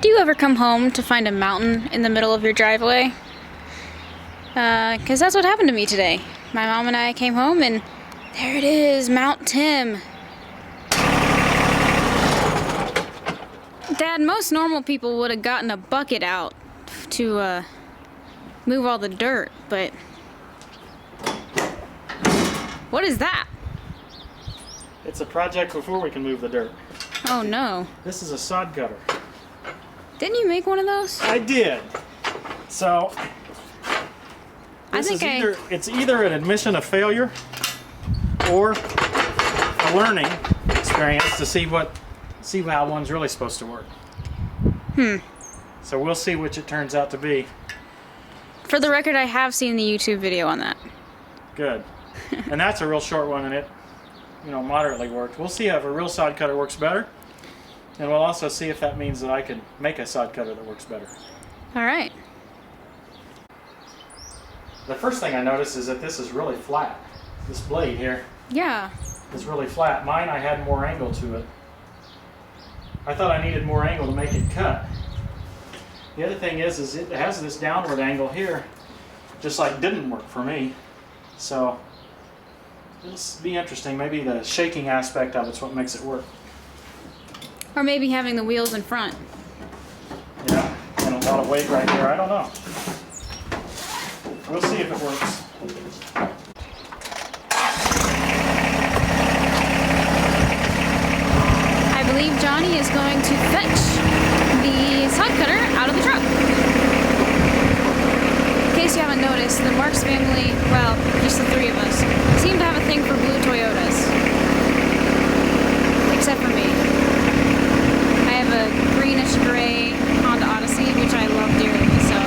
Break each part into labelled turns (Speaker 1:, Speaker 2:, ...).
Speaker 1: Do you ever come home to find a mountain in the middle of your driveway? Because that's what happened to me today. My mom and I came home and there it is, Mount Tim. Dad, most normal people would have gotten a bucket out to move all the dirt, but what is that?
Speaker 2: It's a project before we can move the dirt.
Speaker 1: Oh no.
Speaker 2: This is a sod cutter.
Speaker 1: Didn't you make one of those?
Speaker 2: I did. So it's either an admission of failure or a learning experience to see how one's really supposed to work. So we'll see which it turns out to be.
Speaker 1: For the record, I have seen the YouTube video on that.
Speaker 2: Good. And that's a real short one, and it, moderately worked. We'll see if a real sod cutter works better, and we'll also see if that means that I can make a sod cutter that works better.
Speaker 1: All right.
Speaker 2: The first thing I noticed is that this is really flat. This blade here.
Speaker 1: Yeah.
Speaker 2: Is really flat. Mine, I had more angle to it. I thought I needed more angle to make it cut. The other thing is it has this downward angle here, just like didn't work for me. So it'll be interesting. Maybe the shaking aspect of it's what makes it work.
Speaker 1: Or maybe having the wheels in front.
Speaker 2: Yeah, and a lot of weight right here. I don't know. We'll see if it works.
Speaker 1: I believe Johnny is going to fetch the sod cutter out of the truck. In case you haven't noticed, the Marks family, well, just the three of us, seem to have a thing for blue Toyotas. Except for me. I have a greenish gray Honda Odyssey, which I love dearly, so.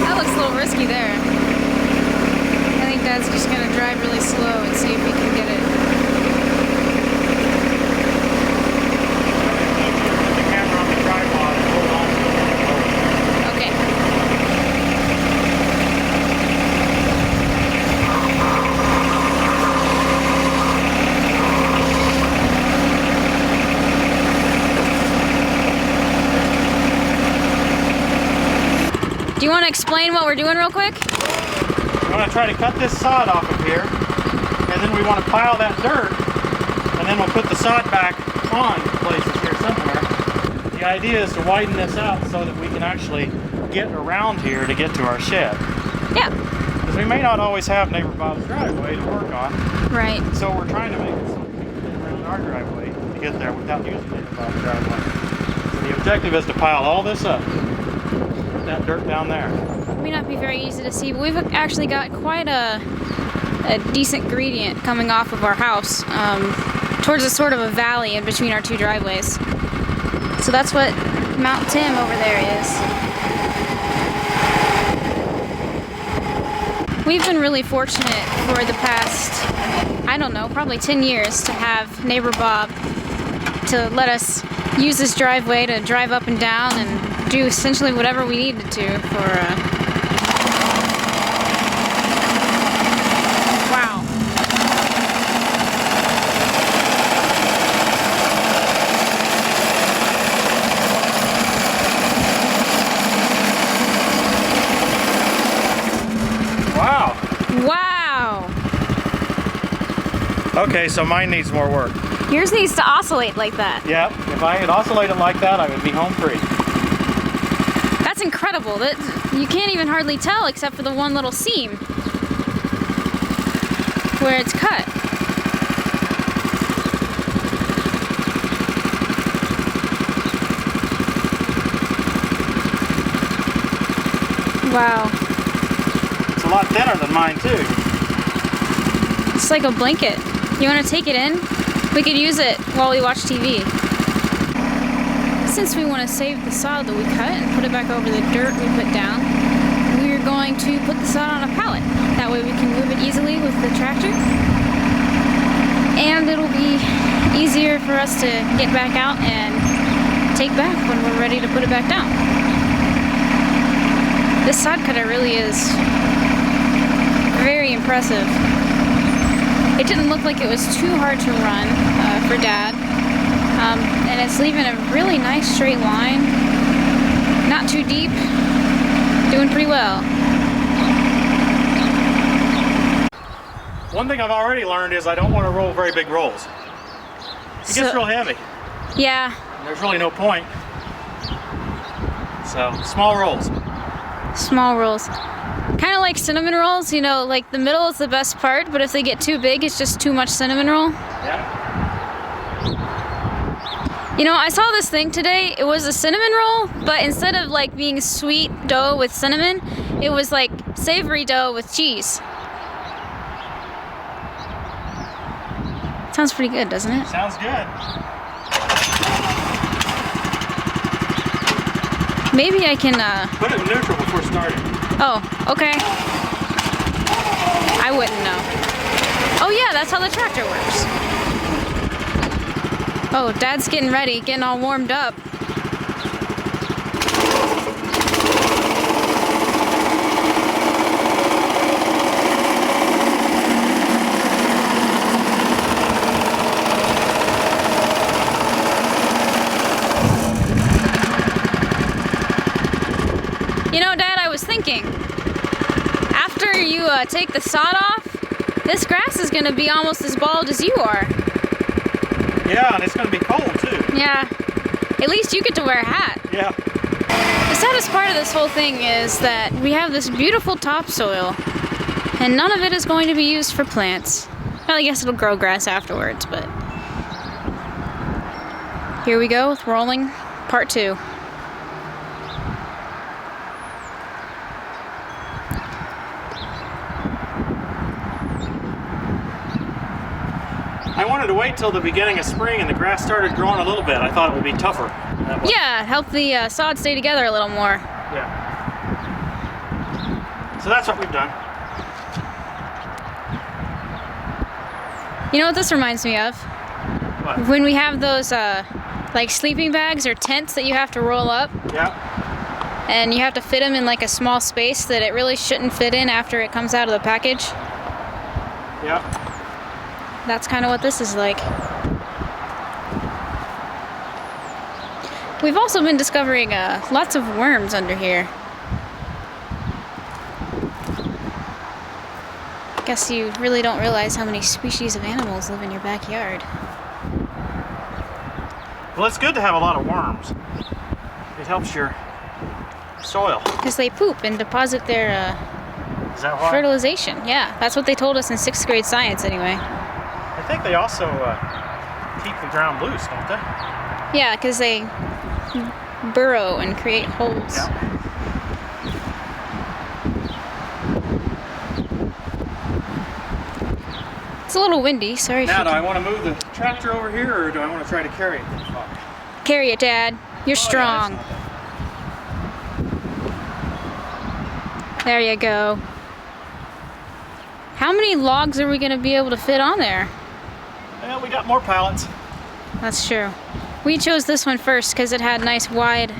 Speaker 1: That looks a little risky there. I think Dad's just going to drive really slow and see if he can get it. Do you want to explain what we're doing real quick?
Speaker 2: We want to try to cut this sod off of here, and then we want to pile that dirt, and then we'll put the sod back on places here somewhere. The idea is to widen this out so that we can actually get around here to get to our shed.
Speaker 1: Yeah.
Speaker 2: Because we may not always have neighbor Bob's driveway to work on.
Speaker 1: Right.
Speaker 2: So we're trying to make it so that we can get around our driveway to get there without using neighbor Bob's driveway. So the objective is to pile all this up. That dirt down there.
Speaker 1: It may not be very easy to see, but we've actually got quite a decent gradient coming off of our house towards a sort of a valley in between our two driveways. So that's what Mount Tim over there is. We've been really fortunate for the past, I don't know, probably 10 years to have neighbor Bob to let us use this driveway to drive up and down and do essentially whatever we needed to for wow.
Speaker 2: Wow.
Speaker 1: Wow.
Speaker 2: Okay, so mine needs more work.
Speaker 1: Yours needs to oscillate like that.
Speaker 2: Yeah, if I had oscillated like that, I would be home free.
Speaker 1: That's incredible. That you can't even hardly tell except for the one little seam where it's cut. Wow.
Speaker 2: It's a lot thinner than mine too.
Speaker 1: It's like a blanket. You want to take it in? We could use it while we watch TV. Since we want to save the sod that we cut and put it back over the dirt we put down, we're going to put the sod on a pallet. That way we can move it easily with the tractor. And it'll be easier for us to get back out and take back when we're ready to put it back down. This sod cutter really is very impressive. impressive. It didn't look like it was too hard to run for Dad. And it's leaving a really nice straight line. Not too deep. Doing pretty well.
Speaker 2: One thing I've already learned is I don't want to roll very big rolls. It gets real heavy.
Speaker 1: Yeah.
Speaker 2: And there's really no point. So, small rolls.
Speaker 1: Small rolls. Kind of like cinnamon rolls, you know, like the middle is the best part, but if they get too big, it's just too much cinnamon roll.
Speaker 2: Yeah.
Speaker 1: You know, I saw this thing today. It was a cinnamon roll, but instead of like being sweet dough with cinnamon, it was like savory dough with cheese. Sounds pretty good, doesn't it?
Speaker 2: Sounds good.
Speaker 1: Maybe I can,
Speaker 2: Put it in neutral before starting.
Speaker 1: Oh, okay. I wouldn't know. Oh yeah, that's how the tractor works. Oh, Dad's getting ready, getting all warmed up. You know, Dad, I was thinking, after you take the sod off, this grass is going to be almost as bald as you are.
Speaker 2: Yeah, and it's going to be cold too.
Speaker 1: Yeah. At least you get to wear a hat.
Speaker 2: Yeah.
Speaker 1: The saddest part of this whole thing is that we have this beautiful topsoil, and none of it is going to be used for plants. Well, I guess it'll grow grass afterwards, but... Here we go with rolling part 2.
Speaker 2: I wanted to wait till the beginning of spring and the grass started growing a little bit. I thought it would be tougher that way.
Speaker 1: Yeah, help the sod stay together a little more.
Speaker 2: Yeah. So that's what we've done.
Speaker 1: You know what this reminds me of?
Speaker 2: What?
Speaker 1: When we have those like sleeping bags or tents that you have to roll up,
Speaker 2: Yeah.
Speaker 1: and you have to fit them in like a small space that it really shouldn't fit in after it comes out of the package.
Speaker 2: Yeah.
Speaker 1: That's kind of what this is like. We've also been discovering lots of worms under here. Guess you really don't realize how many species of animals live in your backyard.
Speaker 2: Well, it's good to have a lot of worms. It helps your soil.
Speaker 1: Because they poop and deposit their
Speaker 2: Is that why?
Speaker 1: fertilization. Yeah, that's what they told us in 6th grade science anyway.
Speaker 2: I think they also keep the ground loose, don't they?
Speaker 1: Yeah, because they burrow and create holes.
Speaker 2: Yeah.
Speaker 1: It's a little windy, sorry.
Speaker 2: Now,
Speaker 1: if
Speaker 2: do
Speaker 1: you
Speaker 2: I want to move the tractor over here, or do I want to try to carry it?
Speaker 1: carry it, Dad. You're strong.
Speaker 2: Yeah,
Speaker 1: There you go. How many logs are we going to be able to fit on there?
Speaker 2: well, we got more pallets.
Speaker 1: That's true. We chose this one first because it had nice wide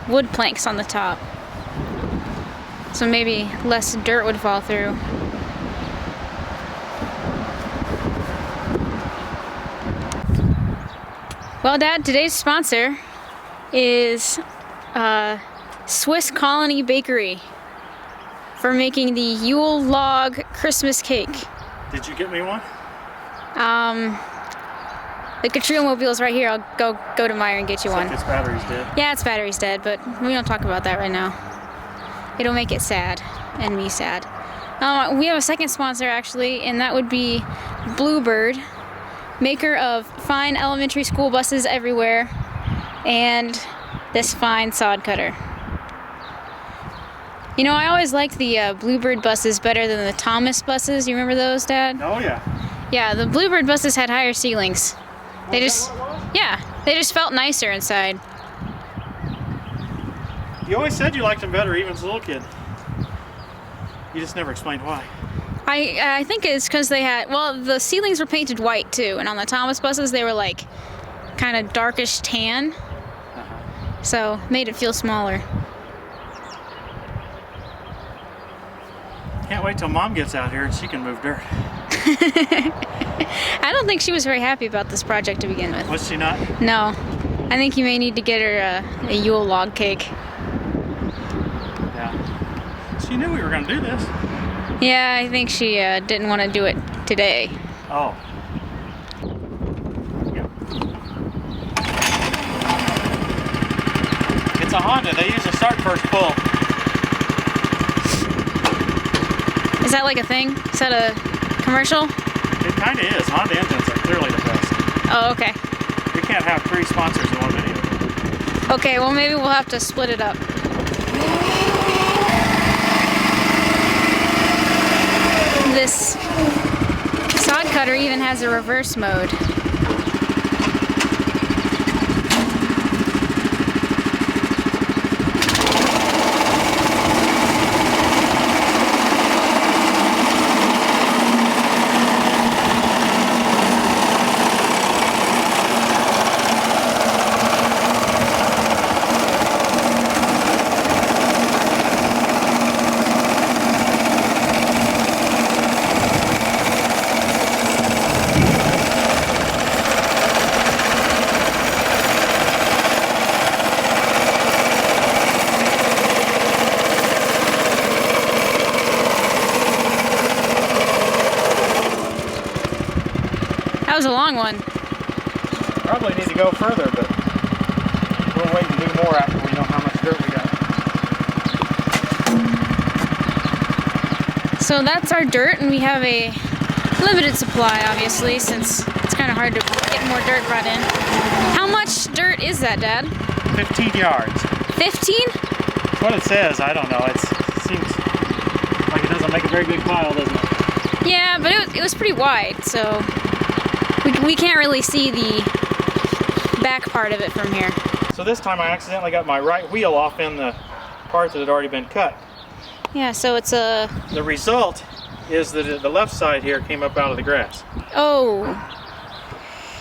Speaker 1: wood planks on the top. So maybe less dirt would fall through. Well, Dad, today's sponsor is Swiss Colony Bakery for making the Yule log Christmas cake.
Speaker 2: Did you get me one?
Speaker 1: The Katriel mobile's right here. I'll go to Meyer and get you one.
Speaker 2: Its battery's dead.
Speaker 1: Yeah, its battery's dead, but we don't talk about that right now. It'll make it sad, and me sad. We have a second sponsor, actually, and that would be Bluebird, maker of fine elementary school buses everywhere, and this fine sod cutter. You know, I always liked the Bluebird buses better than the Thomas buses. You remember those, Dad?
Speaker 2: Oh, yeah.
Speaker 1: Yeah, the Bluebird buses had higher ceilings. They
Speaker 2: Oh, is
Speaker 1: just,
Speaker 2: that what it was?
Speaker 1: yeah, they just felt nicer inside.
Speaker 2: You always said you liked them better, even as a little kid. You just never explained why.
Speaker 1: I think it's because they had, well, the ceilings were painted white too, and on the Thomas buses they were like kind of darkish tan, so made it feel smaller.
Speaker 2: Can't wait till Mom gets out here and she can move dirt.
Speaker 1: I don't think she was very happy about this project to begin with.
Speaker 2: Was she not?
Speaker 1: No. I think you may need to get her a Yule log cake.
Speaker 2: Yeah. She knew we were going to do this.
Speaker 1: Yeah, I think she didn't want to do it today.
Speaker 2: Oh. Yeah. It's a Honda. They usually start first pull.
Speaker 1: Is that like a thing? Is that a commercial?
Speaker 2: It kind of is. Honda engines are clearly the best.
Speaker 1: Oh, okay.
Speaker 2: We can't have 3 sponsors in one video.
Speaker 1: Okay, well maybe we'll have to split it up. This sod cutter even has a reverse mode. That was a long one.
Speaker 2: Probably need to go further, but we'll wait and do more after we know how much dirt we got.
Speaker 1: So that's our dirt, and we have a limited supply, obviously, since it's kind of hard to get more dirt brought in. How much dirt is that, Dad?
Speaker 2: 15 yards.
Speaker 1: 15?
Speaker 2: That's what it says. I don't know. It seems like it doesn't make a very big pile, doesn't it?
Speaker 1: Yeah, but it was pretty wide, so we can't really see the back part of it from here.
Speaker 2: So this time I accidentally got my right wheel off in the part that had already been cut.
Speaker 1: Yeah, so it's a...
Speaker 2: The result is that the left side here came up out of the grass.
Speaker 1: Oh.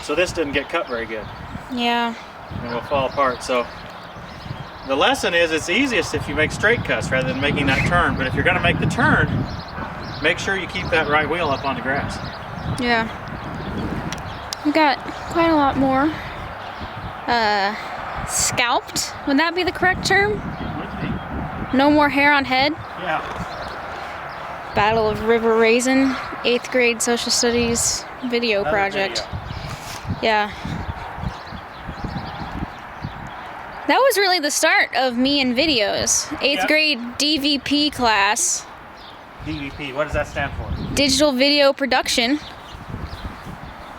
Speaker 2: So this didn't get cut very good.
Speaker 1: Yeah.
Speaker 2: And will fall apart. So the lesson is it's easiest if you make straight cuts rather than making that turn. But if you're going to make the turn, make sure you keep that right wheel up on the grass.
Speaker 1: Yeah. We got quite a lot more scalped. Would that be the correct term? No more hair on head?
Speaker 2: Yeah.
Speaker 1: Battle of River Raisin, 8th grade social studies video project. Yeah. That was really the start of me in videos. 8th grade DVP class.
Speaker 2: DVP, what does that stand for?
Speaker 1: Digital video production.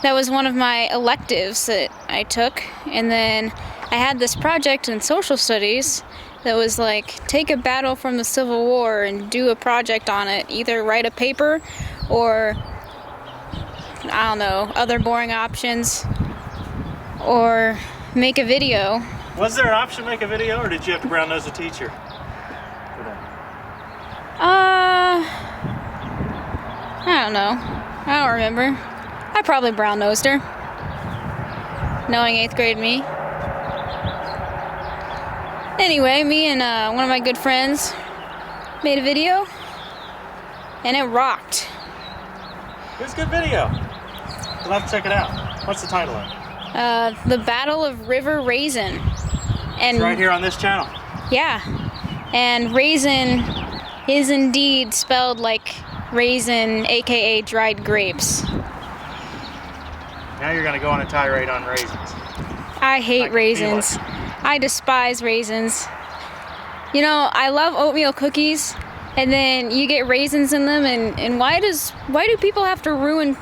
Speaker 1: That was one of my electives that I took, and then I had this project in social studies that was like, take a battle from the Civil War and do a project on it. Either write a paper or, I don't know, other boring options, or make a video.
Speaker 2: Was there an option to make a video, or did you have to brown nose a teacher for that?
Speaker 1: I don't know. I don't remember. I probably brown-nosed her, knowing 8th grade me. Anyway, me and one of my good friends made a video, and it rocked.
Speaker 2: It was a good video. You'll have to check it out. What's the title of it?
Speaker 1: The Battle of River Raisin. And
Speaker 2: It's right here on this channel.
Speaker 1: Yeah, and raisin is indeed spelled like raisin, aka dried grapes.
Speaker 2: Now you're going to go on a tirade on raisins.
Speaker 1: I hate raisins. I despise raisins. You know, I love oatmeal cookies, and then you get raisins in them, and why do people have to ruin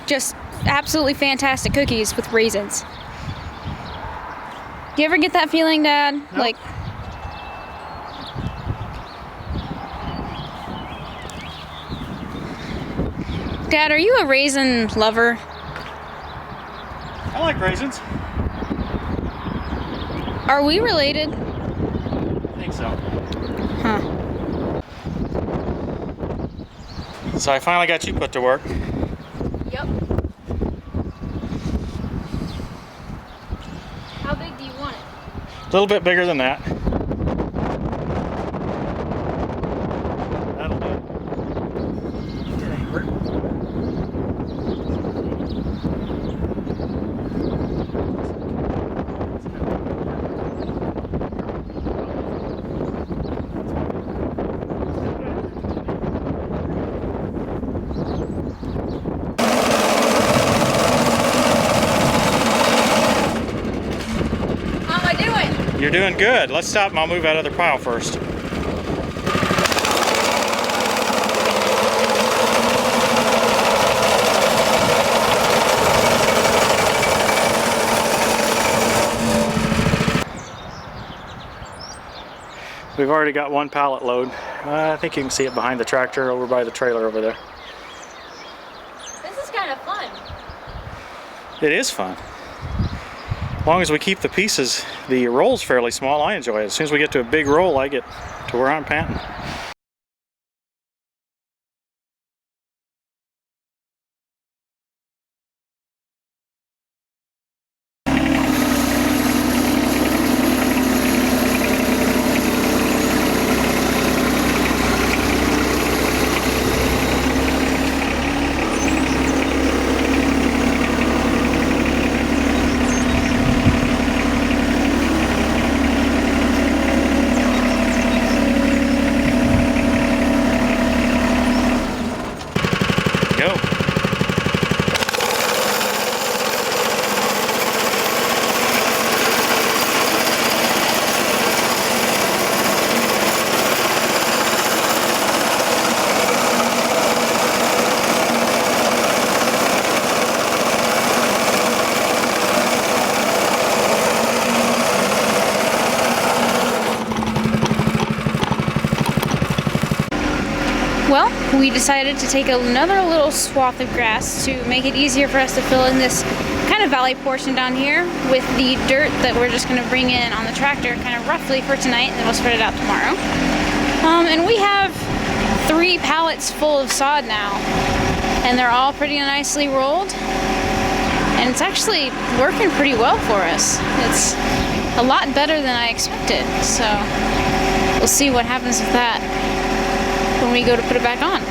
Speaker 1: just absolutely fantastic cookies with raisins? Do you ever get that feeling, Dad?
Speaker 2: Nope.
Speaker 1: Like, Dad, are you a raisin lover?
Speaker 2: I like raisins.
Speaker 1: Are we related?
Speaker 2: I think so.
Speaker 1: Huh.
Speaker 2: So I finally got you put to work.
Speaker 1: Yep. How big do you want it?
Speaker 2: A little bit bigger than that. That'll do. You're doing good. Let's stop and I'll move that other pile first. We've already got one pallet load. I think you can see it behind the tractor over by the trailer over there.
Speaker 1: This is kind of fun.
Speaker 2: It is fun. As long as we keep the pieces, the rolls fairly small, I enjoy it. As soon as we get to a big roll, I get to where I'm panting. Go.
Speaker 1: Well, we decided to take another little swath of grass to make it easier for us to fill in this kind of valley portion down here with the dirt that we're just going to bring in on the tractor kind of roughly for tonight, and then we'll spread it out tomorrow. And we have 3 pallets full of sod now, and they're all pretty nicely rolled, and it's actually working pretty well for us. It's a lot better than I expected, so we'll see what happens with that when we go to put it back on.